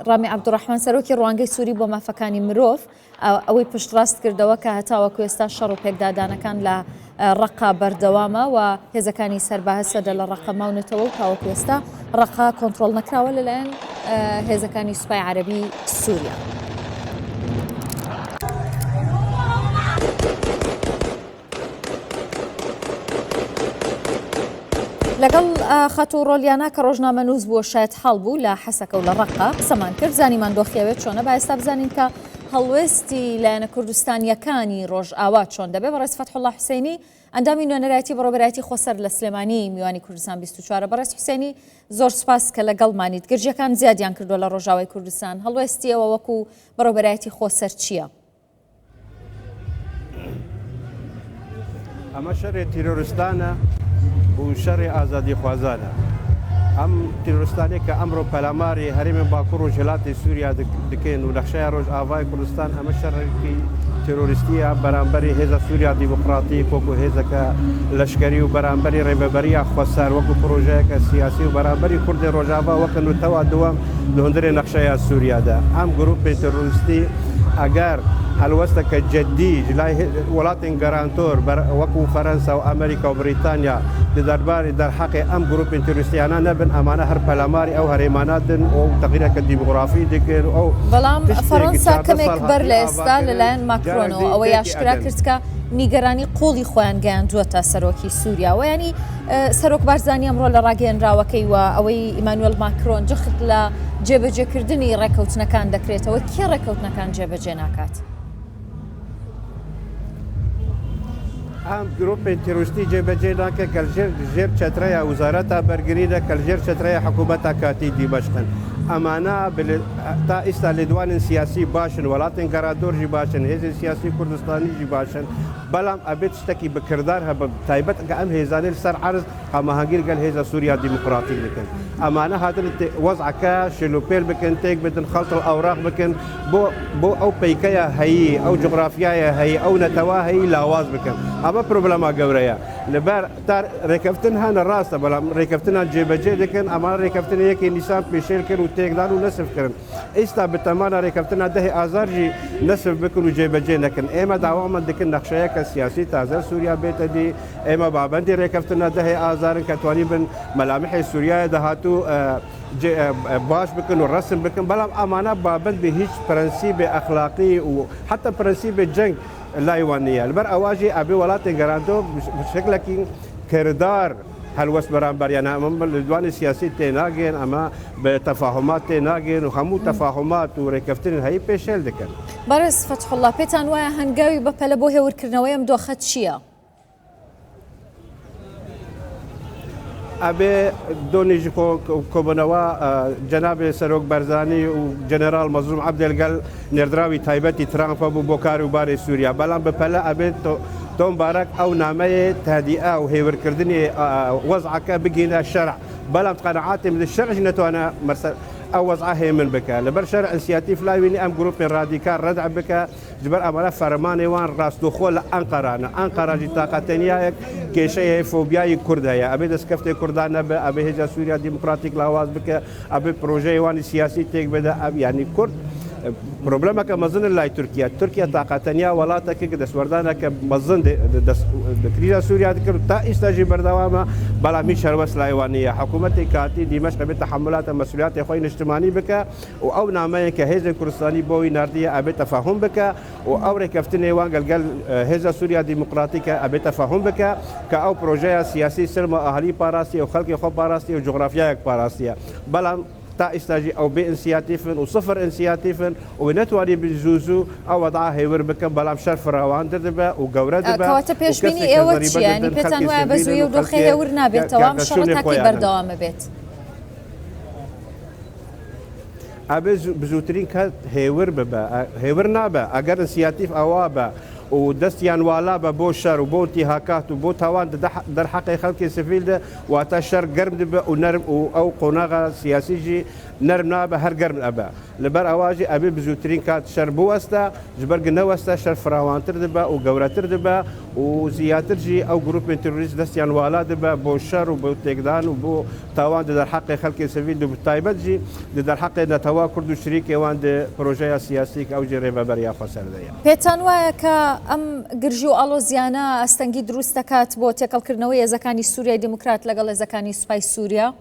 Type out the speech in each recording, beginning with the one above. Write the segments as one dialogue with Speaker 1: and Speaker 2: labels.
Speaker 1: ڕامی عەبدوڕەحمان سەرۆکی ڕوانگەی سووری بۆ مافەکانی مرۆڤ ئەوەی پشتڕاست کردەوە کە هەتاوەکو ئێستا شەڕ و پێکدادانەکان لە ڕەقا بەردەوامە و هێزەکانی سەرباهەسەدە لە ڕەقە ماونێتەوە و تاوەکو ئێستا ڕەقا کۆنتڕۆڵ نەکراوە لەلایەن هێزەکانی سوپای عەرەبی سووریا. لەگەڵ خەتوڕۆلیانە کە ڕۆژنامە نووس بووە شاید هەڵ بوو لە حەسەکە و لە ڕەقا قسەمان کرد زانیمان دۆخیەوێت چۆنە با ئێستا بزانین کە هەڵوێستی لایەنە کوردستانیەکانی ڕۆژئاوا چۆن دەبێت. بەڕێز فەتحوڵڵا حوسێنی ئەندامی نوێنەرایەتی بەڕێوەبەرایەتی خۆسەر لە سلێمانی میوانی کوردستان 24 بەڕێز حوسێنی زۆر سوپاس کە لەگەڵمانیت. گرژیەکان زیادیان کردووە لە ڕۆژاوای کوردستان، هەڵوێستی ئەوە وەکو بەڕێوەبەرایەتی خۆسەر چییە؟
Speaker 2: ئەمە شەڕی تیرۆریستانە و شەڕی ئازادی خوازانە. ئەم تیرۆریستانێ کە ئەمڕۆ پەلاماری هەرێمی باکوور و وڵاتی سووریا دکەن و نەخشەی ڕۆژئاوای کوردستان ئەمە شەڕێکی تیرۆریستیە بەرامبەری هێزە سووریا دیموکراتی وەکو هێزەکە لەشکری و بەرامبەری ڕێبەبەریە خۆسەر وەکو پرۆژەیەکە سیاسی و بەرامبەری کوردی ڕۆژاوا وەکە نوتەوە دووەم لە هەندێک نەخشەیە سووریادا. ئەم گروپی تیرۆریستی ئەگەر هەلوەستەکە جددی لای وڵاتین گەرانتۆر وەکو فەرەنسا و ئەمریکا و بریتانیا لە دەرباری دەرحەقی ئەم گروپی تیرۆریستیانە نەبن، ئەمانە هەر پەلاماری ئەو هەرێماناتن و تەغییرەکە دیموگرافی دەکرد. ئەو
Speaker 1: بەڵام فەرەنسا کەمێک بەر لە ئێستا لەلایەن ماکرۆنەوە ئەوەی ئاشکرا کرد کە نیگەرانی قوڵی خۆیان گەیاندووەتە سەرۆکی سووریا و ینی سەرۆک بارزانانی ئەمڕۆ لە ڕاگەیەنراوەکەی و ئەوەی ئیمانوێل ماکرۆن جخت لە جێبەجێکردنی ڕێکەوتنەکان دەکرێتەوە کێ ڕێکەوتنەکان جێبەجێ ناکات؟
Speaker 2: ئەم گروپی تیرۆریستی جێبەجێ ناکە کە ژێر چەترەیە وزارەتە بەرگریدە کە ژێر چەترەیە حکوومەتە کاتی دیمەشقن. ئەمانە تا ئێستا لێدوانن سیاسی باشن، وڵاتین گەرانتۆرژی باشن، هێزی سیاسی کوردستانیژی باشن، بەڵام ئەبێت شتێکی بەکردار هەبە تایبەت کە ئەم هێزانەی سەر عەرز هەماهەنگی لەگەڵ هێزە سووریا دیموکراتی بکەن. ئەمانە هاتن وەزعەکە شلوپێل بکەن، تێک بدن، خەڵتە ئەوراق بکەن بۆ ئەو پەیکەیە هەیی، ئەو جغرافیایە هەیە، ئەو نەتەوا هەیی لاواز بکەن. ئەمە پرۆبلەما گەورەیە لەبەر تا ڕێکەوتن هەنە ڕاستە، بەڵام ڕێکەوتنان جێبەجێ دەکەن. ئەمان ڕێکەوتنەیەکی نیسان پێشێل کرد و تێکدان و نەسفکردن. ئێستا بتەمانە ڕێکەوتنە دەهی ئازارژی نەسف بکن و جێبەجێ نەکەن. ئێمە داوامان دەکەن نەخشەیەکە سیاسی تازە سووریا بێتە دی. ئێمە بابەندی ڕێکەوتنە دەهی ئازارن کە توانی بن مەلامحی سووریای داهاتوو باش بکن و ڕسم بکن، بەڵام ئەمانە بابند بە هیچ پرەنسیبی ئەخلاقی و حتا پرەنسیبی جەنگ لایوان نییە. لەبەر ئەواژی ئەبێ وڵاتی گەرانتۆر شکلێکی کردار هەلوەست بەرامبەریان ئەمە لە دوانی سیاسی تێناگەن، ئەمە بە تەفاهمات تێناگەن و هەموو تەفاهمات و ڕێکەوتن هەیە پێشێل دەکەن.
Speaker 1: بەڕێز فەتحوڵڵا پێتان وایە هەنگاوی بەپەلە بۆ هێورکردنەوەی ئەم دۆخە چییە؟
Speaker 2: ئەبێ دۆنیژی کۆبنەوە جەنابێ سەرۆک بەرزانی و جەنەرال مەزلوم عەبدێ لەگەڵ نێردراوی تایبەتی ترامپە بوو بۆ کاروباری سووریا، بەڵام بەپەلە ئەبێت تۆم بارەک ئەو نامەیە تادیئە و هێورکردنی وەزعەکە بگینە شەرع، بەڵام قەنەعاتی لە شەرعش نەتوانە ئەو وەزعە هەیە من بکە. لەبەر شەرع ئینسیاتیڤ لاوینی ئەم گروپی ڕادیکال ڕەدع بکە جبەر ئەمانە فەرمانێوان ڕاستوخۆ لە ئەنقەرانە. ئەنقەراژی تاقەتەنیایەک کێشەیە فۆبیایی کورد هەیە، ئەبێ دەستکەفتێ کوردان نەبێ، ئەبێ هێزە سووریا دیموکراتیک لاواز بکە، ئەبێ پرۆژەیەوانی سیاسی تێک بێدە. ینی کورد پرۆبلەمەکە مەزن لای تورکیا تاقەتەنیا وڵاتێکی کە دەسوەردانەکە مەزن کریزە سووریا دەکرد تا ئێستاژی بەردەوامە، بەڵام هیچ هەلوەست لایوانەیە. حکوومەتی کاتی دیمەشق ئەبێت تەحملاتە مەسئولیاتی خۆی نیشتمانی بکە و ئەو نامەیە کە هێزی کوردستانی بۆی نردیە ئەبێت تەفاهم بکە و ئەو ڕێکەوتنێوان گەلگەل هێزە سووریا دیموکراتیکە ئەبێت تەفاهم بکە کە ئەو پرۆژەیە سیاسی سلمە ئاهەلی پاراستی و خەڵکی خۆ پاراستی و جغرافیایەک پاراستیە، بەڵام تا ئێستاژی ئەو بێ ئینسیاتیفن و سفر ئینسیاتیفن و نەتوانی بزوو ئەو وەضع هێور بکەن، بەڵام شەر فراوانتر دەبە و گەورە دەبە.
Speaker 1: کەواتە پێشبینی ئێوە چییە؟ ینی پێتان وایە بە زوویە و دۆخی هێور نابێتەوە، ئەم شەڕە تاکی بەردەوامە بێت؟
Speaker 2: ئەبێ بزووترین کات هێور ببە، هێور نابە ئەگەر ئینسیاتیف ئەوا بە و دەستیان والا بە بۆ شەر و بۆ ئینتیهاکات و بۆ تاوان دەرحەقی خەڵکی سڤیل دە واتە شەر گەرم دەبە و نەرم و ئەو قۆناغا سیاسیژی نرمنا به هر گرم ابا لبر اواجی ابي بزوترين كات شر بوستا جبرق نوستا شر فراوان تردبا وقورة تردبا وزياتر جي او جروب تيروريست دستيان والا دبا بو شر وبو تيقدان وبو تاوان در حق خلق سفيد دو تايبت جي در حق نتوا كردو شريك وان د بروجيا سياسي او جي ريبا بريا خسر ديا
Speaker 1: پێتان وایە کە ئەم گرژی و ئاڵۆزیانە ئەستەنگی دروست دەکات بۆ تێکەڵکردنەوەی هێزەکانی سووریای دموکرات لەگەڵ هێزەکانی سوپای سووریا؟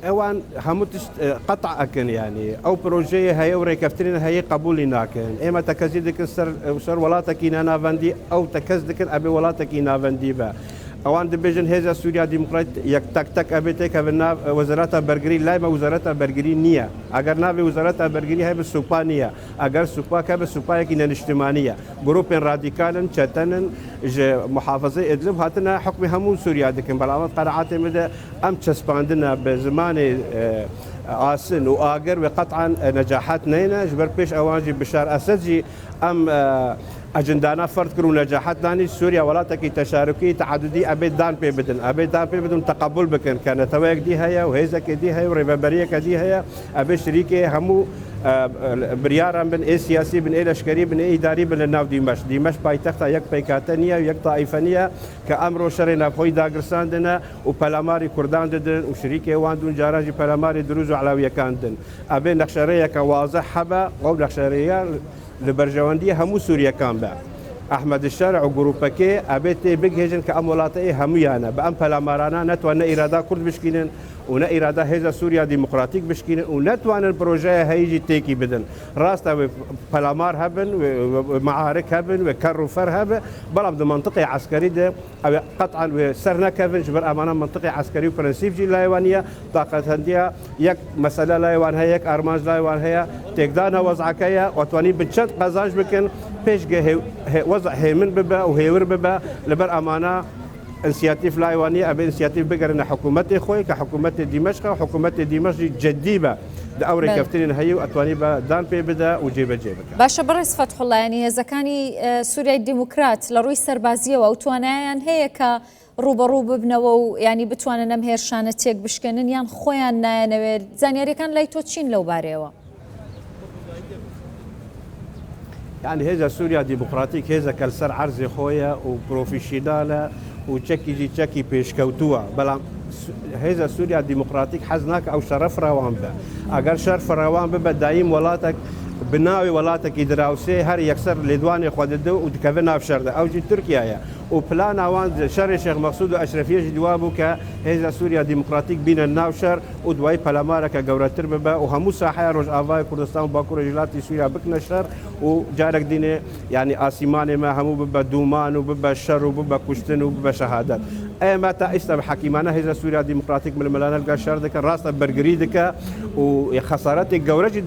Speaker 2: اوان هموتش قطع اكن يعني او بروجي هي وريكفترين هي قبول ناكن اما تكزيدك سر ولاتك نافندي او تكزدك ابي ولاتك نافندي با اوان دبيجن هيزا سوريا ديمقراط يك تك تك ابي تك وزارات برغري لا ما وزارات برغري نيه اگر نافي وزارات برغري هي بالسوبانيه اگر سوبا كب سوبا كين الاجتماعيه جروب راديكالن تشتنن محافظه ادلب هاتنا حكم همو سوريا دكن بلامات قرعات مدى ام تشسباندنا بزمان آسن واجر وقطعا نجاحات نينا جبر بيش اواجي بشار اسدجي ام اجندانا فرد كرو نجاحات داني سوريا ولاتكي تشاركي تعددي ابي دان بي بدن تقبل بكن كانت تويك دي هيا وهيزك دي هيا وريبابريك دي هيا ابي شريكي همو بريارا بن اي سياسي بن اي لشكري بن اي اداري بن الناو ديمش بايتختا يك بيكاتنيا ويك طائفانيه كامرو شرينا بوي داغرساندنا وبلاماري كردان ددن وشريكي واندون جاراجي بلاماري دروزو علويه كاندن ابي نخشريه كواضح حبا او نخشريه لبرجواندي همو سوريا كان با احمد الشارع وجروبكي ابيتي بيجهجن كامولاتي هميانا بام بلامارانا نتوانا اراده كرد بشكينن ونا اراده هيزا سوريا ديمقراطيك بشكينن ونتوانا البروجي هيجي تيكي بدن راستا بلامار هبن ومعارك هبن وكروفر هبن بلام دو منطقه عسكري ده قطعا وسرنا كافن جبر امانه منطقه عسكري وبرنسيف جي لايوانيه طاقه هنديه يك مساله لايوان هيك ارماج لايوان هي تقدانا وضعكيا وتواني بنشد قزاج بكن بيش وضع هيمن ببا وهيور ببا لبر امانه انسياتيف لايوانيه ابي انسياتيف بقرنا حكومتي خوي كحكومه دمشق وحكومه دمشق جديبه داوري كفتين هي واتواني دان بي بدا وجيبه
Speaker 1: باشا برس فتح الله يعني هزكاني سوريا الديمقراط لروي سربازيه او توانایان هي ك ڕوبەڕوو ببنەوە و ینی بتوانن ئەم هێرشانە تێک بشکێنن یان خۆیان نایەنەوێت زانیاریەکان لای تۆ چین لەو بارەیەوە؟
Speaker 2: يعني هذا سوريا ديمقراطيك هذا كالسر عرض خويا وبروفيشنالا وتشكي جي تشكي بيشكوتوا بلا هذا سوريا ديمقراطيك حزناك او شرف روان به اگر شرف روان به دايم ولاتك بناوي ولاتك دراوسي هر يكسر لدواني خوددو ودكفنا في شرده او جي تركيا وبلان اوان شر الشيخ مقصود واشرفيه جوابو هذا سوريا ديمقراطيك بين الناوشر ودواي بلامارا كجورتر ببا وهمو ساحه روج افاي كردستان باكور جلاتي سوريا بكنشر وجارك ديني يعني اسيمان ما همو ببا دومان وببا شر وببا كشتن وببا شهادات اي متى استب حكيمانا هذا سوريا ديمقراطيك من الملان القشر دك راس برغريدك وخسارات الجورج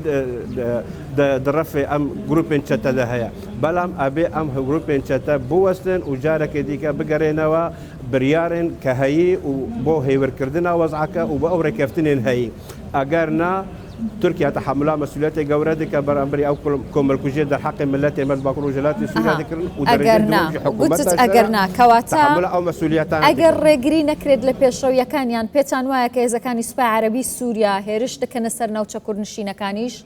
Speaker 2: درف ام جروب انشتا ده بلام ابي ام جروب انشتا بوستن وجارك ديك بقرينوا بريارن كهي وبو هيور كردنا وضعك وباور كفتنين هي اجرنا تركيا تحملها مسؤوليات جوردك برامبري او كومل كوجي در حق ملتي مل باكرو جلاتي سوريا ذكر
Speaker 1: ودرجه حكومتها اجرنا كواتا
Speaker 2: تحملها او مسؤولياتها
Speaker 1: اگر ريغري نكرد لبيشرويكان يان بيتان وايك اذا كان سبا عربي سوريا هيرش دكن سرنا وتشكر نشينكانيش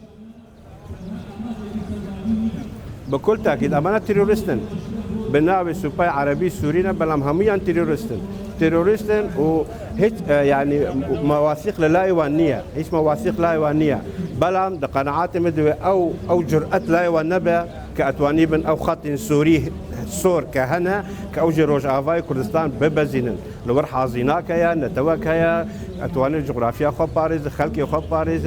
Speaker 2: بكل تاكيد امانه تيرورستن بناوي سباي عربي سورينا بلام هميان تيرورستن وهيك يعني مواثيق لا ايوانيه هيك مواثيق لا ايوانيه بلام ده قناعات مدوي او جرأه لا ايوانيه كاتوانيبن او خط سوري سور كهنا كأوجي روج آفاي كردستان ببزينن لور حازيناك يا نتوك يا اتوان الجغرافيا خو باريس خلقي خو باريس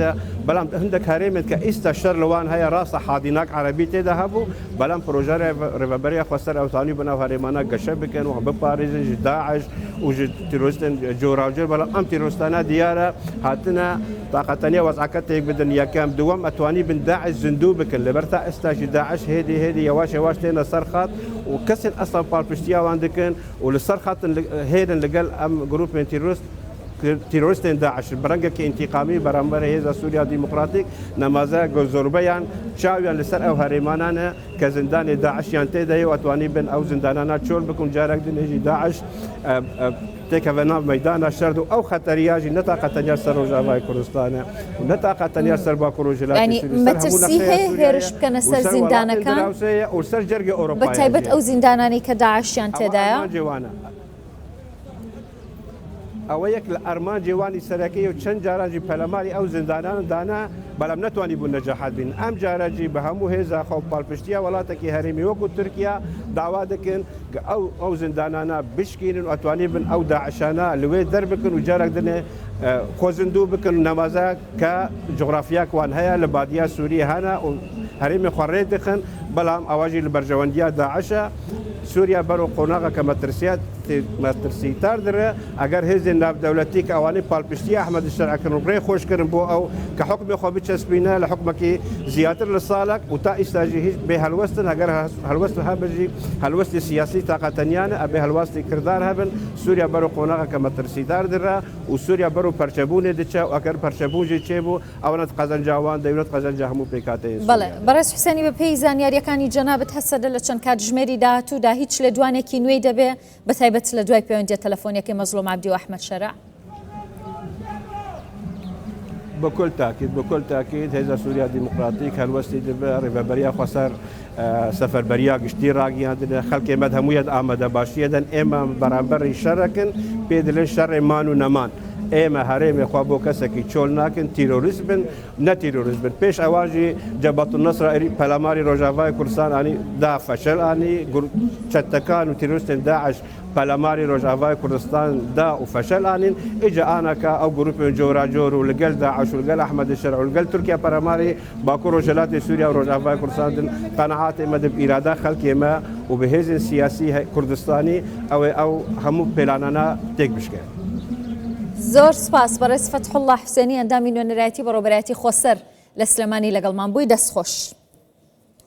Speaker 2: بلام عندك هريمت كايستا شر لوان هي راس حاضيناك عربي تذهبوا بلام بروجر ريفابريا خسر او ثاني بنا هريمانا قشبكن وبباريس داعش وج تيروستن جوراجر بلام ام تيروستانا ديارة هاتنا طاقتنيا وزعكتك بدن يا كام دوام اتواني بن داعش زندوبك اللي برتا استاج داعش هدي يواش تينا صرخات وكسر اصلا باربشتيا وعندكن وللصرخات هيدن اللي قال ام جروب من تيرورستين داعش برنجك انتقامي برامبر هذا سوريا ديمقراطيك نمازا جوزوربيان شاويان لسر او هريمانانا كزندان داعش ينتهي واتواني بن او زندانانا تشول بكم جارك دين هجي داعش تێکەڤەنا مەدانە شەرد و ئەو خەتەریاژی نەتاقەتەنیا سەر ڕۆژاوای کوردستانە و نەتاقەتەنیا سەر باکوور و ژێلاتی
Speaker 1: ینی مەترسی هەیە هێرش بکەنە سەر زیندانەکان
Speaker 2: و سەر جەرگی ئەوروپای
Speaker 1: بە تایبەت ئەو زیندانانی کە داعشیان تێدایە
Speaker 2: جوانە ئەوە یەک لە ئەرمان جێوانی سەرەکەی و چەند جاراجی پەلەماری ئەو زیندانان دانا بەڵام نەتوانی بوون نەجەحات بین ئەم جاراجی بە هەموو هێزا خەو پاڵپشتیە وڵاتێکی هەرێمی وەکو تورکیا داوا دەکەن کە ئەو زیندانانە بشکێنن و ئەتوانی بن ئەو داعشانە لەوێ دەربکن و جارێک دنێ خۆزندوو بکن و نەمازە کە جغرافیاکوان هەیە لە بادیا سووری هەنا و هەرێمی خوڕێ دەخن بەڵام ئەواژی لە بەرژەوەندیا داعشە سووریا بەرەو قۆناغە کە مەترسیتار درێ ئەگەر هێزی ناودەولەتی کە ئەوانەی پاڵپشتی ئەحمەد شەرعکردن و ڕێ خۆشکردن بۆ ئەو کە حکمی خۆ بچەسبینە لە حکمێکی زیاتر لە ساڵک و تا ئیستاژی هیچ بێ هەلوەستن ئەگەر هەلوەست هەبژی هەلوەستی سیاسی تااقەتەنیانە ئەبێ هەلواستی کردار هەبن سووریا بەرەو قۆناغە کە مەترسیدار درا و سووریا بەرەو پەرچەبوونێ دچە و ئەگەر پەرچەبوونجی چێبوو ئەوەنەت قەزەنجاوان دەیوێت قەزەنجا هەموو پێکاتەیە
Speaker 1: بەڵێ بەڕێز حوسێنی بە پێی زانیاریەکانی جەنابەت هەسەدە لە چەند کاتژمێری داهاتوودا هیچ لە دوانێکی نوێی دەبێ بە تایبەت لە دوای پەیوەندیە تەلەفۆنیەکەی مەزلوم عەبدی و ئەحمەد شەرع
Speaker 2: بكل تأكيد هذا سوريا ديمقراطيك هالوستي ريبابريا خسر سفربريا قشتي راقي عندنا خلق مدهمية آمدة باشية إما برامبر شركن بيدلن شر مان ونمان ئێمە هەرێمێ خوا بۆ کەسێکی چۆل ناکەن تیرۆریست بن نەتیرۆریست بن پێش ئەواژی جەبەت النەسر پەلاماری ڕۆژاوای کوردستانی دا فەشەلانی چەتەکان و تیرۆریستن داعش پەلاماری ڕۆژاوای کوردستان دا و فەشەلانین ئیجا ئانەکە ئەو گروپێن جۆراجۆر و لەگەل داعش و لەگەل ئەحمەد شەرع و لەگەل تورکیا پەلاماری باکوور و ژێلاتی سووریا و ڕۆژاوای کوردستان قەنەعات ئێمە دەب ئیرادا خەڵکێمە و بەهێزی سیاسی کوردستانی ئەو هەموو پێلانانە تێک بشکێن.
Speaker 1: زۆر سپاس بەڕێز فەتحوڵڵا حوسێنی ئەندامی نوێنەرایەتی بەڕێوەبەرایەتی خۆسەر لە سلێمانی لەگەڵمان بووی دەستخۆش.